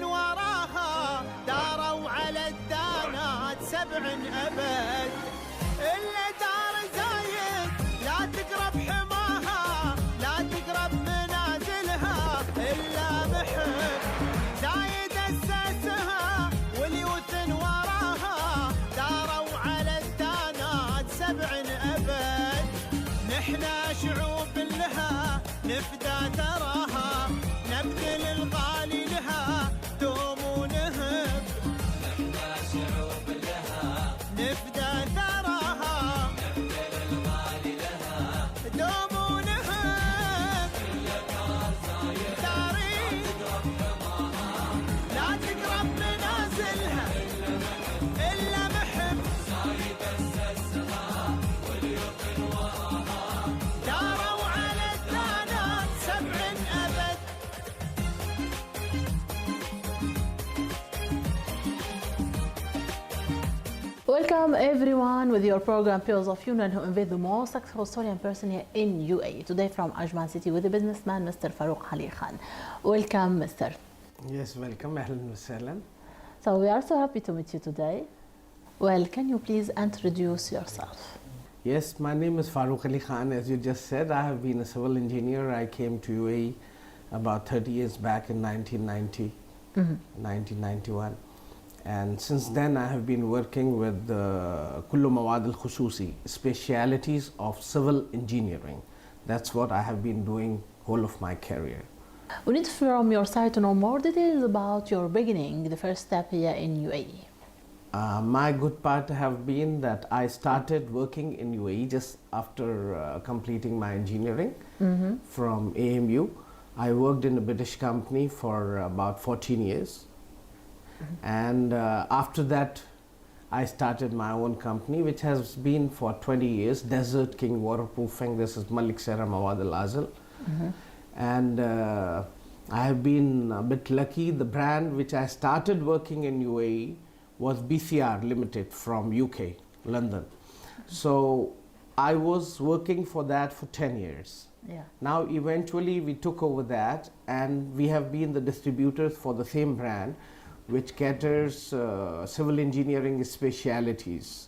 وراها داروا على الدانات 7 أبد. إلا دار زايد لا تقرب حماها، لا تقرب منازلها إلا محب. زايد أسسها واليوث وراها داروا على الدانات 7 أبد. نحنا شعوب لها نفدى ثراها، نبذل الغالي لها دوم ونهب. نحنا شعوب لها نفدى ثراها، نبذل الغالي لها دوم ونهب. تاريخ لا تقرب منازلها إلا محب. زايد أسسها واليوث وراها داروا على الدانات 7 أبد. Welcome everyone with your program Pillars of Union, who invite the most successful Syrian person here in UAE. Today from Ajman City with the businessman Mr. Farouk Ali Khan. Welcome, Mr. Yes, welcome. أهلا وسهلا. So we are so happy to meet you today. Well, can you please introduce yourself? Yes, my name is Farouk Ali Khan. As you just said, I have been a civil engineer. I came to UAE about 30 years back in 1991. And since then I have been working with كل مواد الخصوصي, specialities of civil engineering. That's what I have been doing whole of my career. We need from your side to know more details about your beginning, the first step here in UAE. My good part have been that I started working in UAE just after completing my engineering from AMU. I worked in a British company for about 14 years. And after that, I started my own company, which has been for 20 years, Dezert King Waterproofing. This is Malik Sera Mawad Al Azal. And I have been a bit lucky. The brand which I started working in UAE was BCR Limited from UK, London. So I was working for that for 10 years. Yeah. Now eventually we took over that, and we have been the distributors for the same brand, which caters civil engineering specialities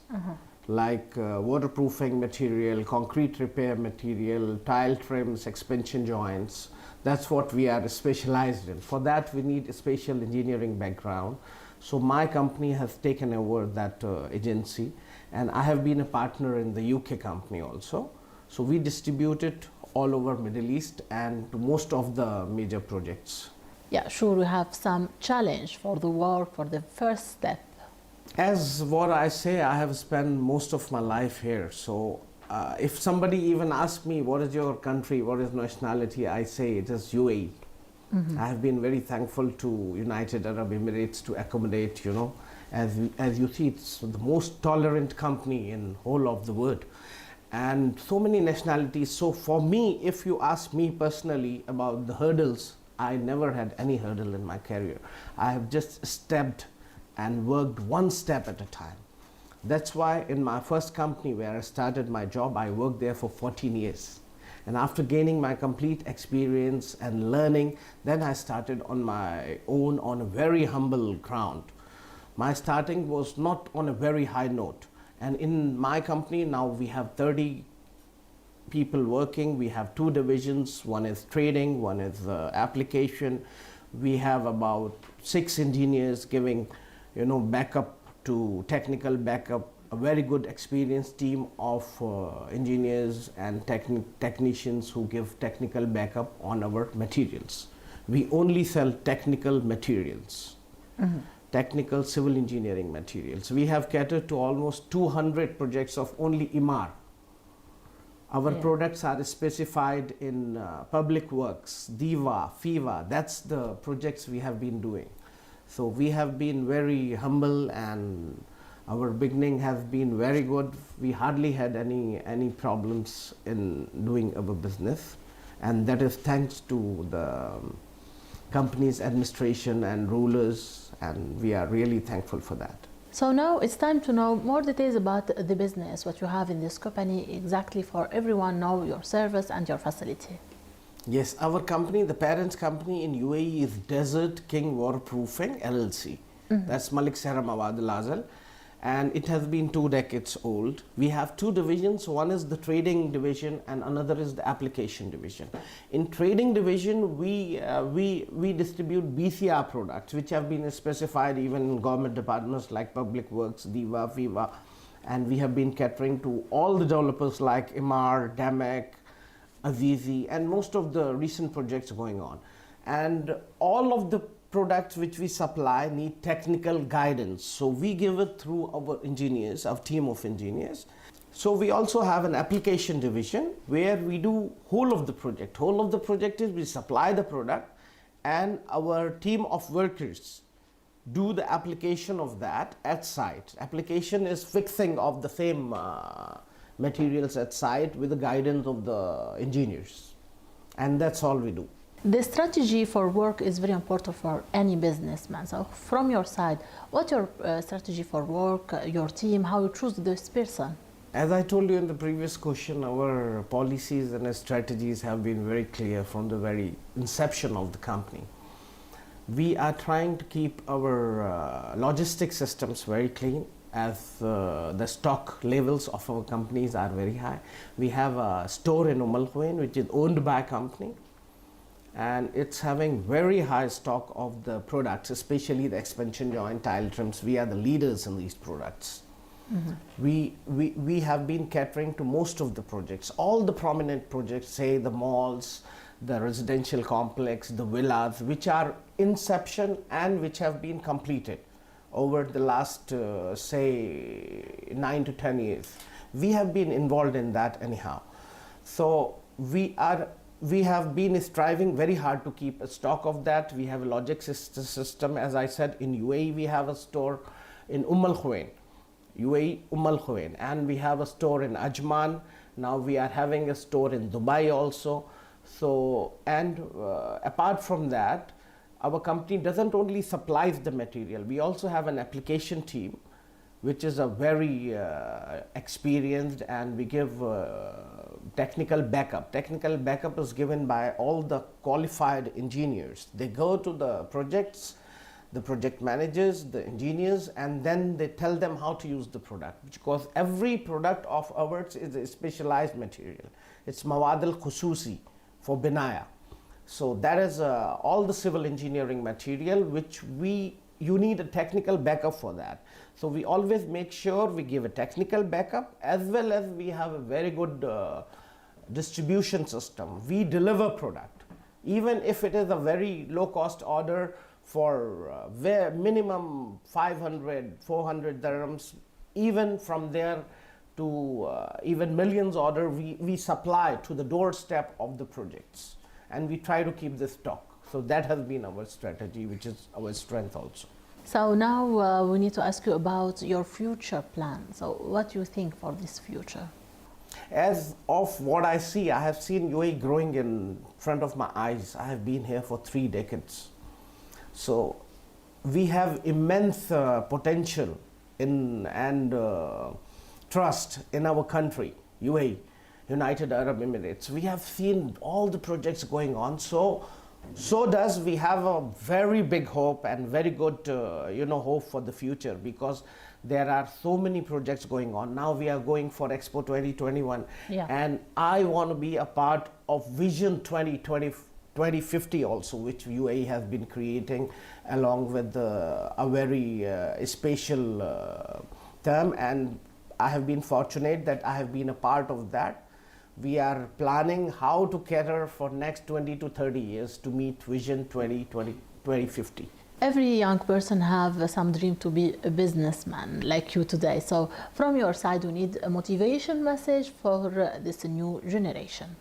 like waterproofing material, concrete repair material, tile trims, expansion joints. That's what we are specialized in. For that we need a special engineering background. So my company has taken over that agency, and I have been a partner in the UK company also. So we distribute it all over Middle East and to most of the major projects. Yeah, sure, we have some challenge for the work, for the first step. As what I say, I have spent most of my life here. So if somebody even asks me, what is your country, what is nationality, I say it is UAE. I have been very thankful to United Arab Emirates to accommodate, you know, as you see, it's the most tolerant company in whole of the world. And so many nationalities. So for me, if you ask me personally about the hurdles, I never had any hurdle in my career. I have just stepped and worked one step at a time. That's why in my first company where I started my job, I worked there for 14 years. And after gaining my complete experience and learning, then I started on my own on a very humble ground. My starting was not on a very high note. And in my company now we have 30 people working. We have 2 divisions. One is trading, one is application. We have about 6 engineers giving, you know, backup to technical backup. A very good experienced team of engineers and technicians who give technical backup on our materials. We only sell technical materials, technical civil engineering materials. We have catered to almost 200 projects of only IMAR. Our products are specified in public works, DIVA, FIVA. That's the projects we have been doing. So we have been very humble, and our beginning has been very good. We hardly had any problems in doing our business, and that is thanks to the company's administration and rulers, and we are really thankful for that. So now it's time to know more details about the business, what you have in this company exactly, for everyone know your service and your facility. Yes, our company, the parent company in UAE is Desert King Waterproofing LLC. That's Malik Sahra Mawad Al Azal, and it has been 2 decades old. We have 2 divisions. One is the trading division, and another is the application division. In trading division, we distribute BCR products, which have been specified even in government departments like Public Works, DIVA, FIVA, and we have been catering to all the developers like Imar, Damek, Azizi, and most of the recent projects going on. And all of the products which we supply need technical guidance. So we give it through our engineers, our team of engineers. So we also have an application division where we do whole of the project. Whole of the project is we supply the product and our team of workers do the application of that at site. Application is fixing of the same materials at site with the guidance of the engineers, and that's all we do. The strategy for work is very important for any businessman. So from your side, what's your strategy for work, your team, how you choose this person? As I told you in the previous question, our policies and strategies have been very clear from the very inception of the company. We are trying to keep our logistics systems very clean, as the stock levels of our companies are very high. We have a store in Al Quwain which is owned by a company, and it's having very high stock of the products, especially the expansion joint tile trims. We are the leaders in these products. We have been catering to most of the projects, all the prominent projects, say the malls, the residential complex, the villas, which are inception and which have been completed over the last say 9 to 10 years. We have been involved in that anyhow. So we have been striving very hard to keep a stock of that. We have a logistics system. As I said, in UAE we have a store in Al Quwain, UAE Al Quwain, and we have a store in Ajman. Now we are having a store in Dubai also. So, and apart from that, our company doesn't only supplies the material, we also have an application team which is a very experienced, and we give technical backup. Technical backup is given by all the qualified engineers. They go to the projects, the project managers, the engineers, and then they tell them how to use the product, because every product of ours is a specialized material. It's Mawad al-Khususi for Binaya. So that is all the civil engineering material which you need a technical backup for that. So we always make sure we give a technical backup, as well as we have a very good distribution system. We deliver product, even if it is a very low cost order for minimum 500, 400 dirhams, even from there to even millions order, we supply to the doorstep of the projects, and we try to keep the stock. So that has been our strategy, which is our strength also. So now we need to ask you about your future plan. So what do you think for this future? As of what I see, I have seen UAE growing in front of my eyes. I have been here for 3 decades. So we have immense potential and trust in our country, UAE, United Arab Emirates. We have seen all the projects going on. So does we have a very big hope and very good hope for the future, because there are so many projects going on. Now we are going for Expo 2021, and I want to be a part of Vision 2050 also, which UAE has been creating along with a very spatial term, and I have been fortunate that I have been a part of that. We are planning how to cater for next 20 to 30 years to meet Vision 2050. Every young person have some dream to be a businessman like you today. So from your side, we need a motivation message for this new generation.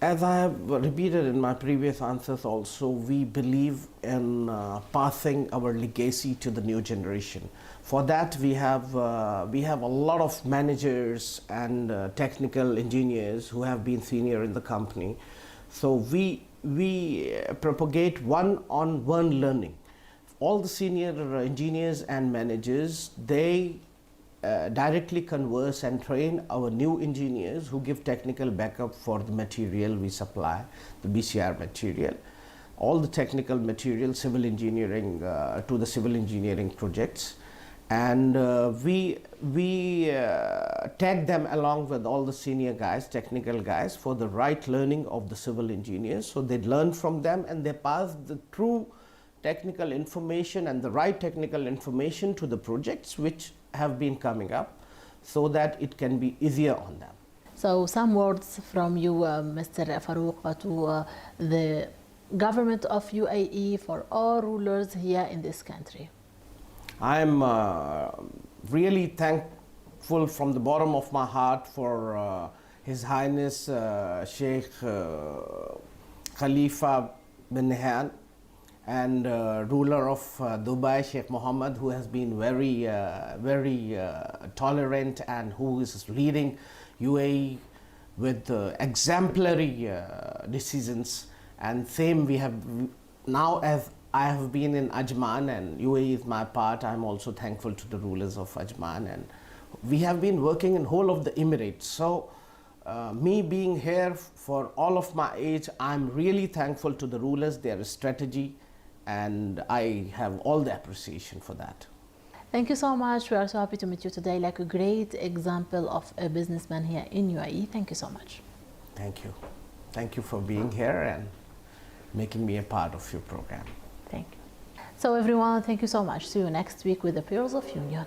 As I have repeated in my previous answers also, we believe in passing our legacy to the new generation. For that, we have a lot of managers and technical engineers who have been senior in the company. So we propagate one-on-one learning. All the senior engineers and managers, they directly converse and train our new engineers who give technical backup for the material we supply, the BCR material, all the technical material, civil engineering to the civil engineering projects. And we tag them along with all the senior guys, technical guys, for the right learning of the civil engineers. So they learn from them and they pass the true technical information and the right technical information to the projects which have been coming up, so that it can be easier on them. So some words from you, Mr. Farouk, to the government of UAE, for all rulers here in this country. I am really thankful from the bottom of my heart for His Highness Sheikh Khalifa bin Nahyan and ruler of Dubai, Sheikh Mohammed, who has been very tolerant and who is leading UAE with exemplary decisions. And same we have now, as I have been in Ajman and UAE is my part, I am also thankful to the rulers of Ajman, and we have been working in whole of the Emirates. So me being here for all of my age, I am really thankful to the rulers, their strategy, and I have all the appreciation for that. Thank you so much. We are so happy to meet you today, like a great example of a businessman here in UAE. Thank you so much. Thank you. Thank you for being here and making me a part of your program. Thank you. So everyone, thank you so much. See you next week with the Pearls of Union.